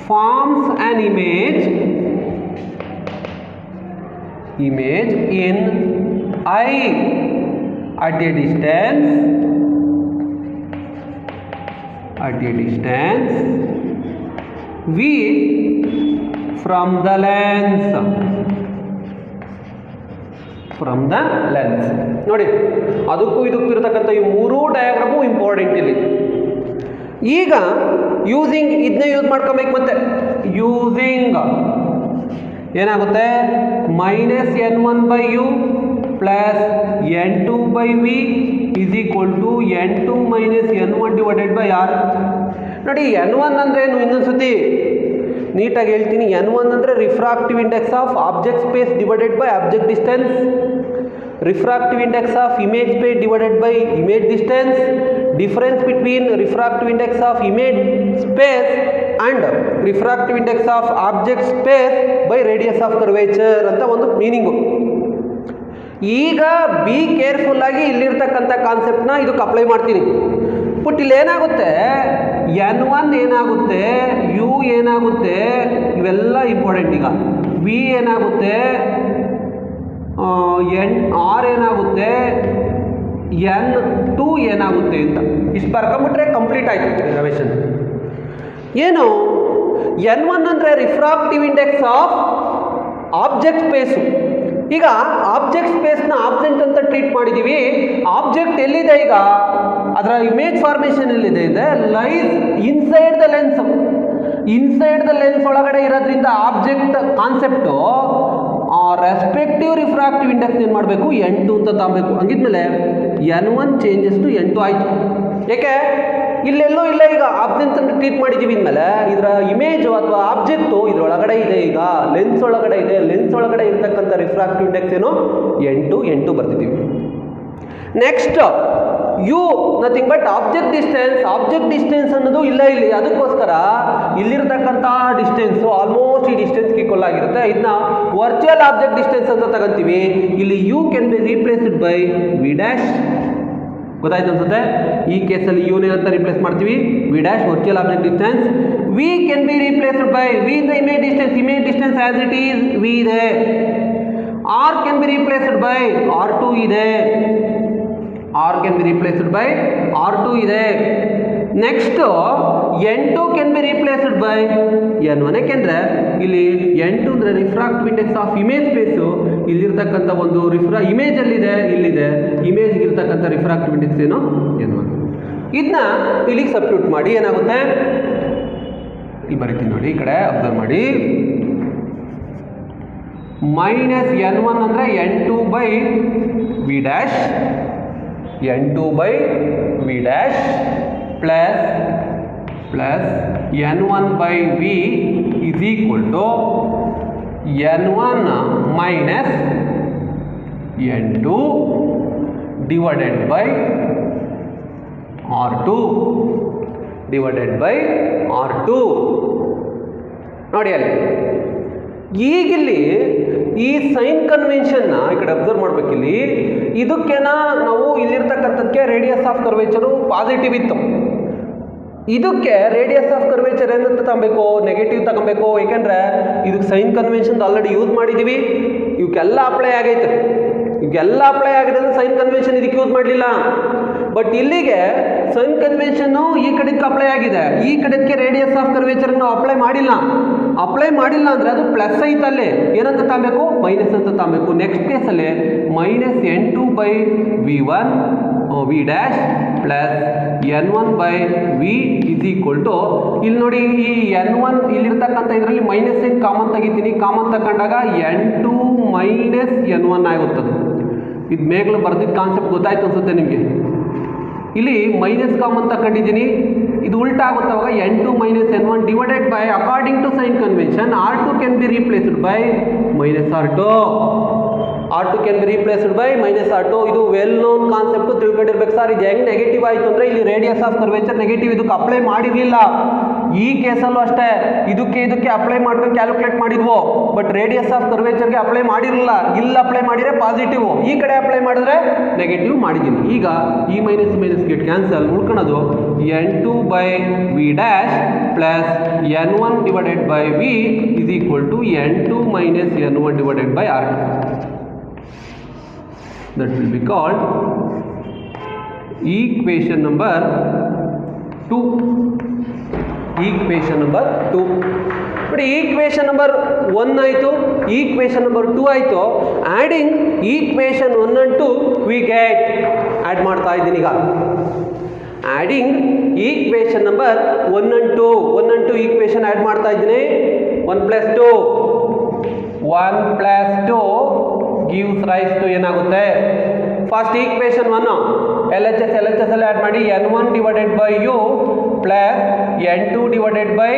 forms an image in I at a distance V from the lens. ನೋಡಿ, ಅದಕ್ಕೂ ಇದಕ್ಕೂ ಇರತಕ್ಕಂಥ ಈ ಮೂರೂ ಡಯಾಗ್ರಾಮು ಇಂಪಾರ್ಟೆಂಟ್ ಇಲ್ಲಿ. ಈಗ ಯೂಸಿಂಗ್ ಇದನ್ನೇ ಯೂಸ್ ಮಾಡ್ಕೊಬೇಕು. ಮತ್ತೆ ಯೂಸಿಂಗ್ ಏನಾಗುತ್ತೆ, -N1/U plus N2/V is equal to N2 minus N1 divided by R. ನೋಡಿ, N1 ಅಂದರೆ ಏನು, ಇನ್ನೊಂದ್ಸತಿ ನೀಟಾಗಿ ಹೇಳ್ತೀನಿ. N1 ಅಂದರೆ refractive index of object space divided by object distance, refractive index of image space divided by image distance, difference between refractive index of image space and refractive index of object space by radius of curvature ಅಂತ ಒಂದು ಮೀನಿಂಗು. ಈಗ ಬಿ ಕೇರ್ಫುಲ್ಲಾಗಿ ಇಲ್ಲಿರ್ತಕ್ಕಂಥ ಕಾನ್ಸೆಪ್ಟ್ನ ಇದಕ್ಕೆ ಅಪ್ಲೈ ಮಾಡ್ತೀನಿ. ಬಟ್ ಇಲ್ಲಿ ಏನಾಗುತ್ತೆ, N1 ಏನಾಗುತ್ತೆ, U ಏನಾಗುತ್ತೆ, ಇವೆಲ್ಲ ಇಂಪಾರ್ಟೆಂಟ್. ಈಗ V ಏನಾಗುತ್ತೆ, R ಏನಾಗುತ್ತೆ, N2 ಏನಾಗುತ್ತೆ ಅಂತ ಇಷ್ಟು ಬರ್ಕೊಂಬಿಟ್ರೆ ಕಂಪ್ಲೀಟ್ ಆಯಿತು ರಿಸರ್ವೇಷನ್. ಏನು, N1 ಅಂದರೆ refractive index of object space. ಈಗ ಆಬ್ಜೆಕ್ಟ್ ಸ್ಪೇಸ್ನ ಆಬ್ಸೆಂಟ್ ಅಂತ ಟ್ರೀಟ್ ಮಾಡಿದ್ದೀವಿ. ಆಬ್ಜೆಕ್ಟ್ ಎಲ್ಲಿದೆ, ಈಗ ಅದರ ಇಮೇಜ್ ಫಾರ್ಮೇಷನ್ ಎಲ್ಲಿದೆ ಇದೆ, ಲೈಸ್ ಇನ್ಸೈಡ್ ದ ಲೆನ್ಸ್. ಒಳಗಡೆ ಇರೋದ್ರಿಂದ ಆಬ್ಜೆಕ್ಟ್ ಕಾನ್ಸೆಪ್ಟು ಆ ರೆಸ್ಪೆಕ್ಟಿವ್ ರಿಫ್ರಾಕ್ಟಿವ್ ಇಂಡೆಕ್ಸ್ ಏನು ಮಾಡಬೇಕು N2 ಅಂತ ತಗೊಬೇಕು. ಹಂಗಿದ್ಮೇಲೆ N1 ಚೇಂಜಸ್ ಟು N2 ಆಯಿತು. ಏಕೆ ಇಲ್ಲೆಲ್ಲೋ ಇಲ್ಲ, ಈಗ ಆಬ್ಜೆಕ್ಟ್ ಅಂತ ಟ್ರೀಟ್ ಮಾಡಿದ್ದೀವಿ ಅಂದಮೇಲೆ ಇದರ ಇಮೇಜು ಅಥವಾ ಆಬ್ಜೆಕ್ಟು ಇದರೊಳಗಡೆ ಇದೆ, ಈಗ ಲೆನ್ಸ್ ಒಳಗಡೆ ಇದೆ. ಲೆನ್ಸ್ ಒಳಗಡೆ ಇರ್ತಕ್ಕಂಥ ರಿಫ್ರಾಕ್ಟಿವ್ ಇಂಡೆಕ್ಸ್ ಏನು N2 ಬರ್ತಿದ್ದೀವಿ. Next U nothing but object distance ಅನ್ನೋದು ಇಲ್ಲ ಇಲ್ಲಿ. ಅದಕ್ಕೋಸ್ಕರ ಇಲ್ಲಿರ್ತಕ್ಕಂಥ ಡಿಸ್ಟೆನ್ಸು ಆಲ್ಮೋಸ್ಟ್ ಈ ಡಿಸ್ಟೆನ್ಸ್ಗೆ ಈಕ್ವಲ್ ಆಗಿರುತ್ತೆ. ಇದನ್ನ ವರ್ಚುವಲ್ ಆಬ್ಜೆಕ್ಟ್ ಡಿಸ್ಟೆನ್ಸ್ ಅಂತ ತಗೊಂತೀವಿ. ಇಲ್ಲಿ u can be replaced by V dash. ಗೊತ್ತಾಯ್ತು ಅನ್ಸುತ್ತೆ. ಈ ಕೇಸಲ್ಲಿ ಯುನೇ ಅಂತ ರಿಪ್ಲೇಸ್ ಮಾಡ್ತೀವಿ, v dash virtual object distance. V can be replaced by v ಇಂದ image distance as it is v ಇದೆ. R can be replaced by R2 ಇದೆ. R can be replaced by R2 ಇದೆ. Next N2 can be replaced by N1. ಯಾಕೆಂದರೆ ಇಲ್ಲಿ N2 ಅಂದರೆ refractive index of image space. ಇಲ್ಲಿರ್ತಕ್ಕಂಥ ಒಂದು ಇಮೇಜಲ್ಲಿದೆ, ಇಲ್ಲಿದೆ. ಇಮೇಜ್ಗೆ ಇರ್ತಕ್ಕಂಥ ರಿಫ್ರಾಕ್ಟಿವ್ ಇಂಡೆಕ್ಸ್ ಏನು N1. ಇದನ್ನ ಇಲ್ಲಿಗೆ ಸಬ್ಸ್ಟಿಟ್ಯೂಟ್ ಮಾಡಿ ಏನಾಗುತ್ತೆ, ಇಲ್ಲಿ ಬರೀತೀನಿ ನೋಡಿ, ಈ ಕಡೆ ಅಬ್ಸರ್ವ್ ಮಾಡಿ. ಮೈನಸ್ N1 ಅಂದರೆ N2 by V dash, N2 by V dash plus N1 by V is equal to N1 minus N2 divided by R2 ನೋಡಿ ಅಲ್ಲಿ. ಈಗಿಲ್ಲಿ ಈ ಸೈನ್ ಕನ್ವೆನ್ಷನ್ನ ಈ ಕಡೆ ಅಬ್ಸರ್ವ್ ಮಾಡ್ಬೇಕಿಲ್ಲಿ. ಇದಕ್ಕೇನ ನಾವು ಇಲ್ಲಿರ್ತಕ್ಕಂಥದ್ದಕ್ಕೆ ರೇಡಿಯಸ್ ಆಫ್ ಕರ್ವೇಚರು ಪಾಸಿಟಿವ್ ಇತ್ತು. ಇದಕ್ಕೆ ರೇಡಿಯಸ್ ಆಫ್ ಕರ್ವೇಚರ್ ಏನಂತ ತಗೊಬೇಕು, ನೆಗೆಟಿವ್ ತಗೊಬೇಕು. ಏಕೆಂದರೆ ಇದಕ್ಕೆ ಸೈನ್ ಕನ್ವೆನ್ಷನ್ ಆಲ್ರೆಡಿ ಯೂಸ್ ಮಾಡಿದ್ದೀವಿ. ಇವಕ್ಕೆಲ್ಲ ಅಪ್ಲೈ ಆಗೈತೆ. ಈಗೆಲ್ಲ ಅಪ್ಲೈ ಆಗಿರೋದು ಸೈನ್ ಕನ್ವೆನ್ಷನ್ ಇದಕ್ಕೆ ಯೂಸ್ ಮಾಡಲಿಲ್ಲ. ಬಟ್ ಇಲ್ಲಿಗೆ ಸೈನ್ ಕನ್ವೆನ್ಷನ್ನು ಈ ಕಡೆಗೆ ಅಪ್ಲೈ ಆಗಿದೆ, ಈ ಕಡೆಗೆ ರೇಡಿಯಸ್ ಆಫ್ ಕರ್ವೇಚರ್ ನಾವು ಅಪ್ಲೈ ಮಾಡಿಲ್ಲ ಅಂದರೆ ಅದು ಪ್ಲಸ್ ಐತಲ್ಲಿ ಏನಂತ ತಗೊಬೇಕು, ಮೈನಸ್ ಅಂತ ತಗೊಬೇಕು. ನೆಕ್ಸ್ಟ್ ಕೇಸಲ್ಲಿ minus N2 by V1 V dash plus N1 by V is equal to, ಇಲ್ಲಿ ನೋಡಿ ಈ N1 ಇಲ್ಲಿರ್ತಕ್ಕಂಥ ಇದರಲ್ಲಿ ಮೈನಸ್ ಏನು ಕಾಮನ್ ತೆಗಿತೀನಿ. ಕಾಮನ್ ತಗೊಂಡಾಗ N2 ಮೈನಸ್ N1 ಆಗುತ್ತದೆ. ಇದು ಮೇಗಲು ಬರ್ದಿದ್ದ ಕಾನ್ಸೆಪ್ಟ್ ಗೊತ್ತಾಯ್ತು ಅನ್ಸುತ್ತೆ ನಿಮಗೆ. ಇಲ್ಲಿ ಮೈನಸ್ ಕಾಮನ್ ತಗೊಂಡಿದ್ದೀನಿ, ಇದು ಉಲ್ಟಾ ಆಗುತ್ತಾವಾಗ N2 minus N1 divided by according to sign convention R2 can be replaced by minus R2 can be replaced by minus R2. ಇದು ವೆಲ್ ನೋನ್ ಕಾನ್ಸೆಪ್ಟು, ತಿಳ್ಕೊಂಡಿರ್ಬೇಕು ಸರ್. ಇದು ಹೆಂಗೆ ನೆಗೆಟಿವ್ ಆಯಿತು ಅಂದರೆ ಇಲ್ಲಿ ರೇಡಿಯಸ್ ಆಫ್ ಕರ್ವೇಚರ್ ನೆಗೆಟಿವ್, ಇದಕ್ಕೆ ಅಪ್ಲೈ ಮಾಡಿರಲಿಲ್ಲ. ಈ ಕೇಸಲ್ಲೂ ಅಷ್ಟೇ ಇದಕ್ಕೆ ಅಪ್ಲೈ ಮಾಡ್ಕೊಂಡು ಕ್ಯಾಲ್ಕುಲೇಟ್ ಮಾಡಿದ್ವು. ಬಟ್ ರೇಡಿಯಸ್ ಆಫ್ ಕರ್ವೇಚರ್ಗೆ ಅಪ್ಲೈ ಮಾಡಿರಲಿಲ್ಲ. ಇಲ್ಲಿ ಅಪ್ಲೈ ಮಾಡಿದರೆ ಪಾಸಿಟಿವ್, ಈ ಕಡೆ ಅಪ್ಲೈ ಮಾಡಿದ್ರೆ ನೆಗೆಟಿವ್ ಮಾಡಿದ್ದೀನಿ. ಈಗ ಈ ಮೈನಸ್ ಗೆಟ್ ಕ್ಯಾನ್ಸಲ್, ಉಳ್ಕೊಳ್ಳೋದು N2 by V dash plus N1 divided by V is equal to N2 minus N1 divided by R2. That will be called equation number 2. But equation number 1 ಆಯಿತು, equation number 2 ಆಯಿತು. Adding equation 1 and 2 we get add ಮಾಡ್ತಾ ಇದ್ದೀನಿ ಈಗ. Adding equation number 1 and 2 equation add ಮಾಡ್ತಾ ಇದ್ದೀನಿ. 1 plus 2 gives rise to ಏನಾಗುತ್ತೆ, ಫಸ್ಟ್ ಈಕ್ವೇಷನ್ 1 LHS ಅಲ್ಲಿ ಆ್ಯಡ್ ಮಾಡಿ N1 divided by u plus N2 divided by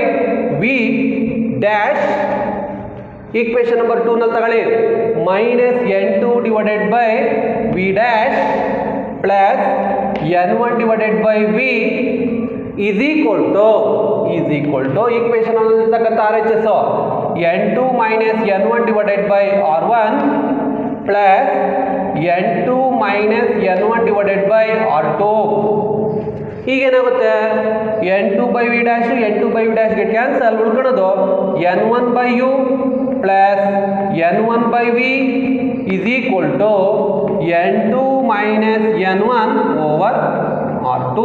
V dash. Equation number 2 ನಲ್ಲಿ ತಗೊಳ್ಳಿ, minus N2 divided by V dash plus N1 divided by v is equal to equation ಅಲ್ಲಿರ್ತಕ್ಕಂಥ RHS N2 minus N1 divided by R1 plus N2 minus N1 divided by R2. ಈಗೇನಾಗುತ್ತೆ, N2 by V dash get cancel, ಉಳ್ಕೊಳ್ಳೋದು N1 by u plus N1 by v is equal to N2 minus N1 over R2.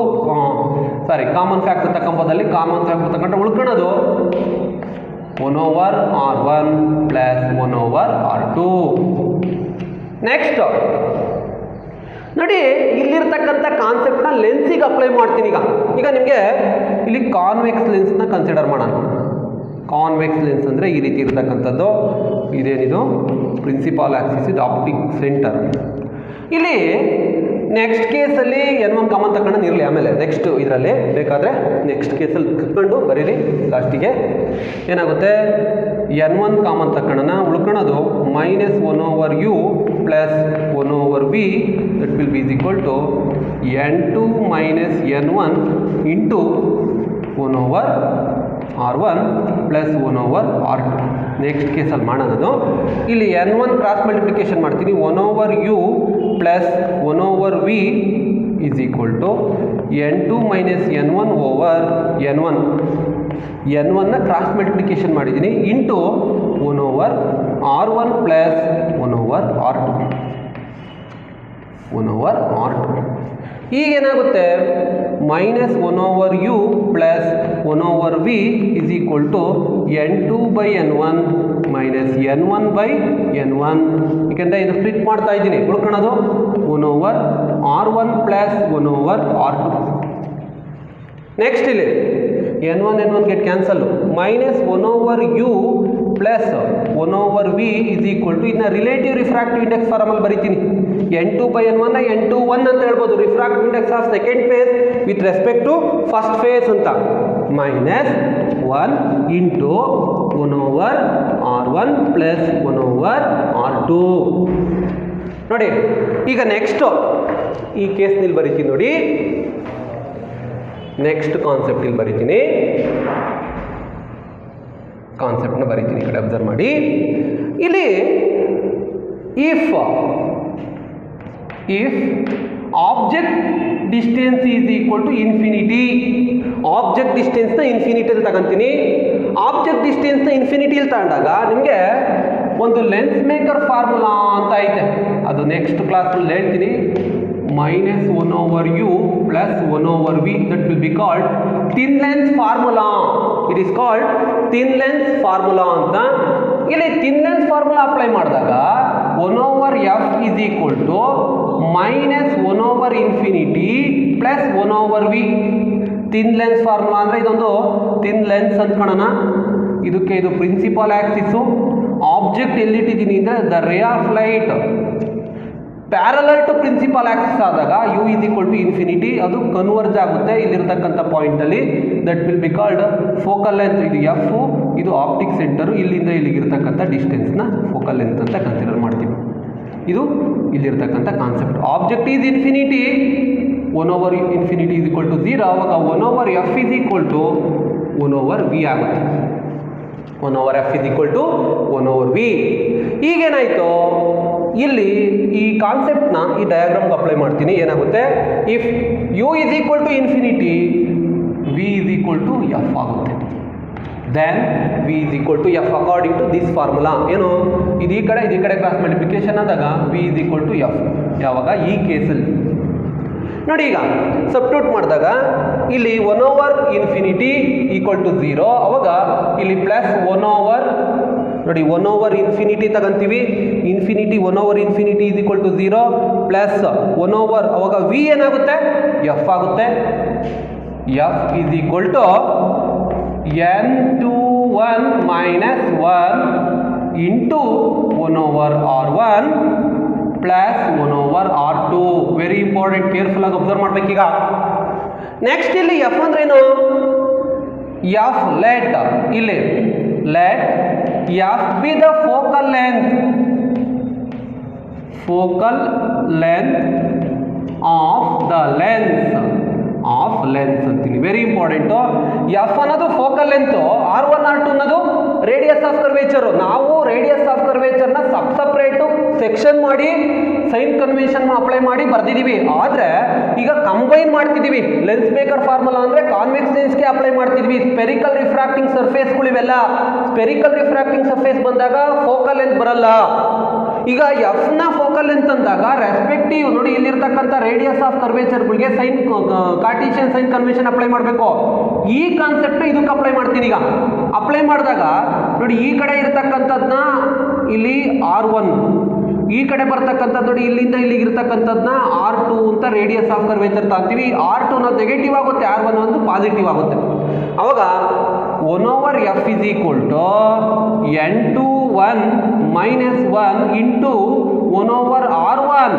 Sorry, common factor ತಗೊಂಬೋದಲ್ಲಿ ಕಾಮನ್ ಫ್ಯಾಕ್ಟರ್ ತಗೊಂಡ್ರೆ ಉಳ್ಕೊಳ್ಳೋದು 1 over R1 plus 1 over R2. Next ನೋಡಿ, ಇಲ್ಲಿರ್ತಕ್ಕಂಥ ಕಾನ್ಸೆಪ್ಟ್ನ ಲೆನ್ಸಿಗೆ ಅಪ್ಲೈ ಮಾಡ್ತೀನಿ. ಈಗ ನಿಮಗೆ ಇಲ್ಲಿ ಕಾನ್ವೆಕ್ಸ್ ಲೆನ್ಸ್ನ ಕನ್ಸಿಡರ್ ಮಾಡೋಣ. ಕಾನ್ವೆಕ್ಸ್ ಲೆನ್ಸ್ ಅಂದರೆ ಈ ರೀತಿ ಇರ್ತಕ್ಕಂಥದ್ದು. ಇದೇನಿದು ಪ್ರಿನ್ಸಿಪಾಲ್ ಆಕ್ಸಿಸ್, ಇದು ಆಪ್ಟಿಕ್ ಸೆಂಟರ್. ಇಲ್ಲಿ ನೆಕ್ಸ್ಟ್ ಕೇಸಲ್ಲಿ N1 ಕಾಮನ್ ತಗೊಂಡು ಇರಲಿ, ಆಮೇಲೆ ನೆಕ್ಸ್ಟ್ ಇದರಲ್ಲಿ ಬೇಕಾದರೆ ನೆಕ್ಸ್ಟ್ ಕೇಸಲ್ಲಿ ತಗೊಂಡು ಬರೀರಿ. ಲಾಸ್ಟಿಗೆ ಏನಾಗುತ್ತೆ, N1 ಕಾಮನ್ ತಗೊಳ್ಳೋಣ, ಉಳ್ಕೊಳ್ಳೋದು -1/u plus 1/v that will be equal to N2 - N1 into 1/R1 plus 1/R2. Next ಕೇಸಲ್ಲಿ ಮಾಡೋದು, ಇಲ್ಲಿ N1 ಕ್ರಾಸ್ ಮಲ್ಟಿಪ್ಲಿಕೇಶನ್ ಮಾಡ್ತೀನಿ, 1/u plus 1/v is equal to N2 - N1 over N1. N1ನ ಕ್ರಾಸ್ ಮಲ್ಟಿಪ್ಲಿಕೇಶನ್ ಮಾಡಿದ್ದೀನಿ into 1/R1 plus 1/R2. 1/R2 ಈಗೇನಾಗುತ್ತೆ, -1/u plus 1/v is equal to N2/N1 minus N1/N1. ಏಕೆಂದರೆ ಇದು ಸ್ಪ್ಲಿಟ್ ಮಾಡ್ತಾ ಇದ್ದೀನಿ, ಉಳ್ಕೊಳ್ಳೋದು 1/R1 ಪ್ಲಸ್ 1/R2. ನೆಕ್ಸ್ಟ್ ಇಲ್ಲಿ N1 get cancel, -1/u plus 1/v is equal to, ಇದನ್ನ ರಿಲೇಟಿವ್ ರಿಫ್ರಾಕ್ಟಿವ್ ಇಂಡೆಕ್ಸ್ ಫಾರ್ಮಲ್ಲಿ ಬರೀತೀನಿ. N2/N1 ನ N21 ಅಂತ ಹೇಳ್ಬೋದು, refractive index of second phase with respect to first phase ಅಂತ, -1 ಇಂಟು 1/R1 ಪ್ಲಸ್ 1/R2. ನೋಡಿ ಈಗ ನೆಕ್ಸ್ಟು ಈ ಕೇಸ್ನಲ್ಲಿ ಬರೀತೀನಿ ನೋಡಿ, ನೆಕ್ಸ್ಟ್ ಕಾನ್ಸೆಪ್ಟ್ ಇಲ್ಲಿ ಬರೀತೀನಿ, ಕಾನ್ಸೆಪ್ಟ್ನ ಬರೀತೀನಿ, ಈ ಕಡೆ ಅಬ್ಸರ್ವ್ ಮಾಡಿ. ಇಲ್ಲಿ if object distance is equal to infinity, object ಡಿಸ್ಟೆನ್ಸ್ನ ಇನ್ಫಿನಿಟಿಯಲ್ಲಿ ತಗೊಂತೀನಿ. ಆಬ್ಜೆಕ್ಟ್ ಡಿಸ್ಟೆನ್ಸ್ನ ಇನ್ಫಿನಿಟಿಯಲ್ಲಿ ತಗೊಂಡಾಗ ನಿಮಗೆ ಒಂದು ಲೆನ್ಸ್ ಮೇಕರ್ ಫಾರ್ಮುಲಾ ಅಂತ ಐತೆ, ಅದು ನೆಕ್ಸ್ಟ್ ಕ್ಲಾಸಲ್ಲಿ ಹೇಳ್ತೀನಿ. -1/u plus 1/v that will be called thin lens formula. It is called thin lens formula ಅಂತ. ಇಲ್ಲಿ ಥಿನ್ ಲೆನ್ಸ್ ಫಾರ್ಮುಲಾ ಅಪ್ಲೈ ಮಾಡಿದಾಗ 1/f is equal to -1/∞ plus 1/v. Thin lens formula ಅಂದರೆ ಇದೊಂದು ಥಿನ್ ಲೆನ್ಸ್ ಅಂದ್ಕೊಳ್ಳೋಣ. ಇದಕ್ಕೆ ಇದು ಪ್ರಿನ್ಸಿಪಾಲ್ ಆಕ್ಸಿಸು, ಆಬ್ಜೆಕ್ಟ್ ಎಲ್ಲಿಟ್ಟಿದ್ದೀನಿ ಅಂದರೆ the ray of light parallel to principal axis ಆದಾಗ u is equal to infinity, ಅದು ಕನ್ವರ್ಜ್ ಆಗುತ್ತೆ ಇಲ್ಲಿರ್ತಕ್ಕಂಥ ಪಾಯಿಂಟಲ್ಲಿ. That will be called focal length. ಇದು ಎಫ್, ಇದು ಆಪ್ಟಿಕ್ ಸೆಂಟರು, ಇಲ್ಲಿಂದ ಇಲ್ಲಿಗಿರ್ತಕ್ಕಂಥ ಡಿಸ್ಟೆನ್ಸ್ನ ಫೋಕಲ್ ಲೆಂತ್ ಅಂತ ಕನ್ಸಿಡರ್ ಮಾಡ್ತೀವಿ. ಇದು ಇಲ್ಲಿರ್ತಕ್ಕಂಥ concept. Object is infinity, 1/∞ is equal to 0, ಅವಾಗ 1/f is equal to 1/v ಆಗುತ್ತೆ. 1/f is equal to 1/v. ಈಗೇನಾಯಿತು, ಇಲ್ಲಿ ಈ ಕಾನ್ಸೆಪ್ಟ್ನ ಈ ಡಯಾಗ್ರಾಮ್ಗೆ ಅಪ್ಲೈ ಮಾಡ್ತೀನಿ. ಏನಾಗುತ್ತೆ, if u is equal to infinity, v is equal to f ಆಗುತ್ತೆ. Then v is equal to f according to this formula. ಏನು, ಇದು ಈ ಕಡೆ ಕ್ರಾಸ್ ಮಲ್ಟಿಪ್ಲಿಕೇಶನ್ ಆದಾಗ v is equal to f. ಯಾವಾಗ, ಈ ಕೇಸಲ್ಲಿ ನೋಡಿ, ಈಗ ಸಬ್ಸ್ಟಿಟ್ಯೂಟ್ ಮಾಡಿದಾಗ ಇಲ್ಲಿ 1/∞ ಈಕ್ವಲ್ ಟು 0, ಅವಾಗ ಇಲ್ಲಿ ಪ್ಲಸ್ 1/, ನೋಡಿ 1/∞ ತಗೊಂತೀವಿ, infinity 1/∞ is equal to 0 plus 1/, ಅವಾಗ v ಏನಾಗುತ್ತೆ, f ಆಗುತ್ತೆ. f is equal to N21 - 1 into 1/R1 plus 1/R2. Very important, careful ಆಗಿ ಅಬ್ಸರ್ವ್ ಮಾಡ್ಬೇಕೀಗ. ನೆಕ್ಸ್ಟ್ ಇಲ್ಲಿ ಎಫ್ ಅಂದ್ರೇನು, ಎಫ್ ಲೆಟ್, ಇಲ್ಲಿ let f be the focal length, focal length of the lens, of lens ಅಂತೀನಿ. Very important. ಎಫ್ ಅನ್ನೋದು ಫೋಕಲ್ ಲೆಂತು, R1 R2 ಅನ್ನೋದು ರೇಡಿಯಸ್ ಆಫ್ ಕರ್ವೇಚರು. ನಾವು ರೇಡಿಯಸ್ ಆಫ್ ಕರ್ವೇಚರ್ನ ಸಪ್ರೇಟು ಸೆಕ್ಷನ್ ಮಾಡಿ ಸೈನ್ ಕನ್ವೆನ್ಷನ್ ಅಪ್ಲೈ ಮಾಡಿ ಬರ್ದಿದ್ದೀವಿ. ಆದರೆ ಈಗ ಕಂಬೈನ್ ಮಾಡ್ತಿದ್ದೀವಿ. ಲೆನ್ಸ್ ಮೇಕರ್ ಫಾರ್ಮುಲಾ ಅಂದರೆ ಕಾನ್ವೆಕ್ಸ್ ಲೆನ್ಸ್ಗೆ ಅಪ್ಲೈ ಮಾಡ್ತಿದ್ವಿ. ಸ್ಪೆರಿಕಲ್ ರಿಫ್ರಾಕ್ಟಿಂಗ್ ಸರ್ಫೇಸ್ಗಳು ಇವೆಲ್ಲ. ಸ್ಪೆರಿಕಲ್ ರಿಫ್ರಾಕ್ಟಿಂಗ್ ಸರ್ಫೇಸ್ ಬಂದಾಗ ಫೋಕಲ್ ಲೆಂತ್ ಬರಲ್ಲ. ಈಗ ಎಫ್ನ ಫೋಕಲ್ ಲೆಂತ್ ಅಂದಾಗ ರೆಸ್ಪೆಕ್ಟಿವ್ ನೋಡಿ ಇಲ್ಲಿರ್ತಕ್ಕಂಥ ರೇಡಿಯಸ್ ಆಫ್ ಕರ್ವೇಚರ್ಗಳಿಗೆ sign Cartesian sign convention apply ಮಾಡಬೇಕು. ಈ ಕಾನ್ಸೆಪ್ಟ್ ಇದಕ್ಕೆ ಅಪ್ಲೈ ಮಾಡ್ತೀನಿ. ಈಗ ಅಪ್ಲೈ ಮಾಡಿದಾಗ ನೋಡಿ ಈ ಕಡೆ ಇರ್ತಕ್ಕಂಥದ್ದನ್ನ ಇಲ್ಲಿ R1, ಈ ಕಡೆ ಬರ್ತಕ್ಕಂಥದ್ದು ನೋಡಿ ಇಲ್ಲಿಂದ ಇಲ್ಲಿಗೆ ಇರ್ತಕ್ಕಂಥದ್ದನ್ನ R2 ಅಂತ ರೇಡಿಯಸ್ ಆಫ್ ಕರ್ವೇಚರ್ ತಾಂತೀವಿ. R2 ಅನ್ನೋದು ನೆಗೆಟಿವ್ ಆಗುತ್ತೆ, R1 ಅನ್ನೋದು ಪಾಸಿಟಿವ್ ಆಗುತ್ತೆ. ಅವಾಗ 1/f is equal to N21 1 minus 1 into 1/r1.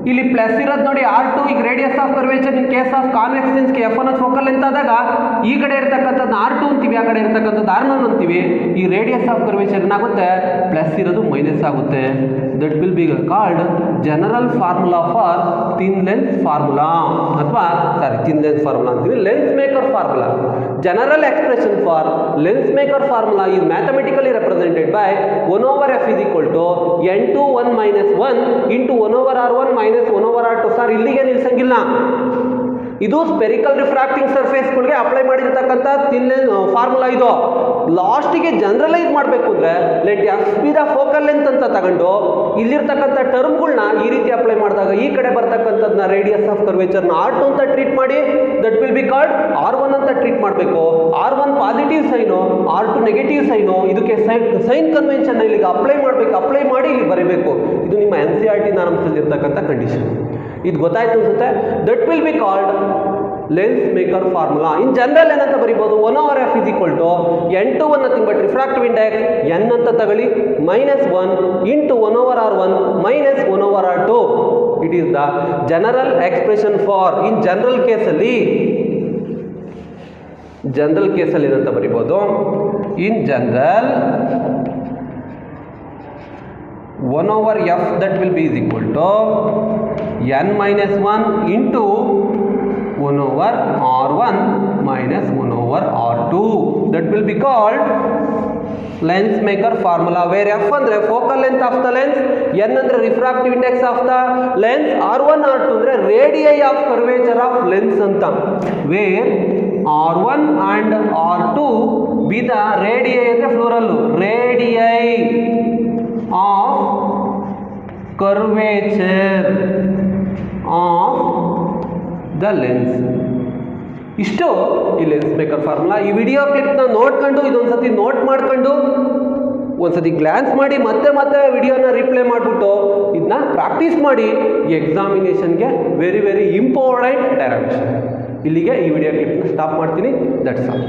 ಇಲ್ಲಿ ಪ್ಲಸ್ ಇರೋದು ನೋಡಿ R2. ಈಗ radius of curvature in case of convex ಲೆನ್ಸ್ಗೆ F1 ಫೋಕಲ್ ಲೆಂತ್ ಆದಾಗ ಈ ಕಡೆ ಇರತಕ್ಕಂಥದ್ದು R2 ಅಂತೀವಿ, ಆ ಕಡೆ ಇರತಕ್ಕಂಥದ್ದು R1 ಅಂತೀವಿ. ಈ ರೇಡಿಯಸ್ ಆಫ್ ಕರ್ವೇಚರ್ ಏನಾಗುತ್ತೆ, ಪ್ಲಸ್ ಇರೋದು ಮೈನಸ್ ಆಗುತ್ತೆ. That will be called general formula for thin lens formula, ಅಥವಾ ಥಿನ್ ಲೆನ್ಸ್ ಫಾರ್ಮುಲಾ ಅಂತೀವಿ, lens maker formula. General expression for lens maker formula is mathematically represented by 1/f is equal to n21 minus 1 into 1/r1 minus 1/r2. Sir ಇಲ್ಲಿಗೆ ನಿಲ್ಸಂಗಿಲ್ಲ, ಇದು ಸ್ಪೆರಿಕಲ್ ರಿಫ್ರಾಕ್ಟಿಂಗ್ ಸರ್ಫೇಸ್ಗಳಿಗೆ ಅಪ್ಲೈ ಮಾಡಿರ್ತಕ್ಕಂಥ ಥಿನ್ ಲೆನ್ಸ್ ಫಾರ್ಮುಲಾ. ಇದು ಲಾಸ್ಟಿಗೆ ಜನರಲೈಸ್ ಮಾಡಬೇಕು ಅಂದರೆ let f be the focal length ಅಂತ ತಗೊಂಡು ಇಲ್ಲಿರ್ತಕ್ಕಂಥ ಟರ್ಮ್ಗಳನ್ನ ಈ ರೀತಿ ಅಪ್ಲೈ ಮಾಡಿದಾಗ ಈ ಕಡೆ ಬರ್ತಕ್ಕಂಥದ್ದನ್ನ ರೇಡಿಯಸ್ ಆಫ್ ಕರ್ವೇಚರ್ನ R2 ಅಂತ ಟ್ರೀಟ್ ಮಾಡಿ, that will be called R1 ಅಂತ ಟ್ರೀಟ್ ಮಾಡಬೇಕು. R1 positive sign, R2 negative sign. ಇದಕ್ಕೆ ಸೈನ್ ಕನ್ವೆನ್ಷನ್ ಇಲ್ಲಿಗೆ ಅಪ್ಲೈ ಮಾಡಬೇಕು, ಅಪ್ಲೈ ಮಾಡಿ ಇಲ್ಲಿ ಬರೀಬೇಕು. ಇದು ನಿಮ್ಮ NCERT ನಾರ್ಮ್ಸಲ್ಲಿ ಇರ್ತಕ್ಕಂಥ ಕಂಡೀಷನ್. ಇದು ಗೊತ್ತಾಯ್ತು ಅನ್ಸುತ್ತೆ. That will be called lens maker formula. In general ಏನಂತ ಬರೀಬೋದು, 1/f is equal to n21 nothing but refractive index n ಅಂತ ತಗೊಳ್ಳಿ, minus 1 into 1/r1 minus 1/r2. It is the general expression for. In general ಕೇಸಲ್ಲಿ ಏನಂತ ಬರೀಬೋದು, in general 1/f that will be is equal to n minus 1 into 1/r1 minus 1/r2. That will be called lens maker formula, where f andre focal length of the lens, n andre refractive index of the lens, r1 r2 andre radii of curvature of lens anta, where r1 and r2 be the radii andre plural, radii of curvature of the lens. ಇಷ್ಟು ಈ ಲೆನ್ಸ್ ಮೇಕರ್ ಫಾರ್ಮುಲಾ. ಈ ವಿಡಿಯೋ ಕ್ಲಿಪ್ನ ನೋಡ್ಕೊಂಡು ಇದೊಂದ್ಸತಿ ನೋಟ್ ಮಾಡ್ಕೊಂಡು ಒಂದ್ಸತಿ ಗ್ಲಾನ್ಸ್ ಮಾಡಿ ಮತ್ತೆ ವಿಡಿಯೋನ ರಿಪ್ಲೈ ಮಾಡಿಬಿಟ್ಟು ಇದನ್ನ ಪ್ರಾಕ್ಟೀಸ್ ಮಾಡಿ ಎಕ್ಸಾಮಿನೇಷನ್ಗೆ ವೆರಿ ವೆರಿ ಇಂಪಾರ್ಟೆಂಟ್ ಡೈರೆಕ್ಷನ್. ಇಲ್ಲಿಗೆ ಈ ವಿಡಿಯೋ ಕ್ಲಿಪ್ನ ಸ್ಟಾಪ್ ಮಾಡ್ತೀನಿ. That's all.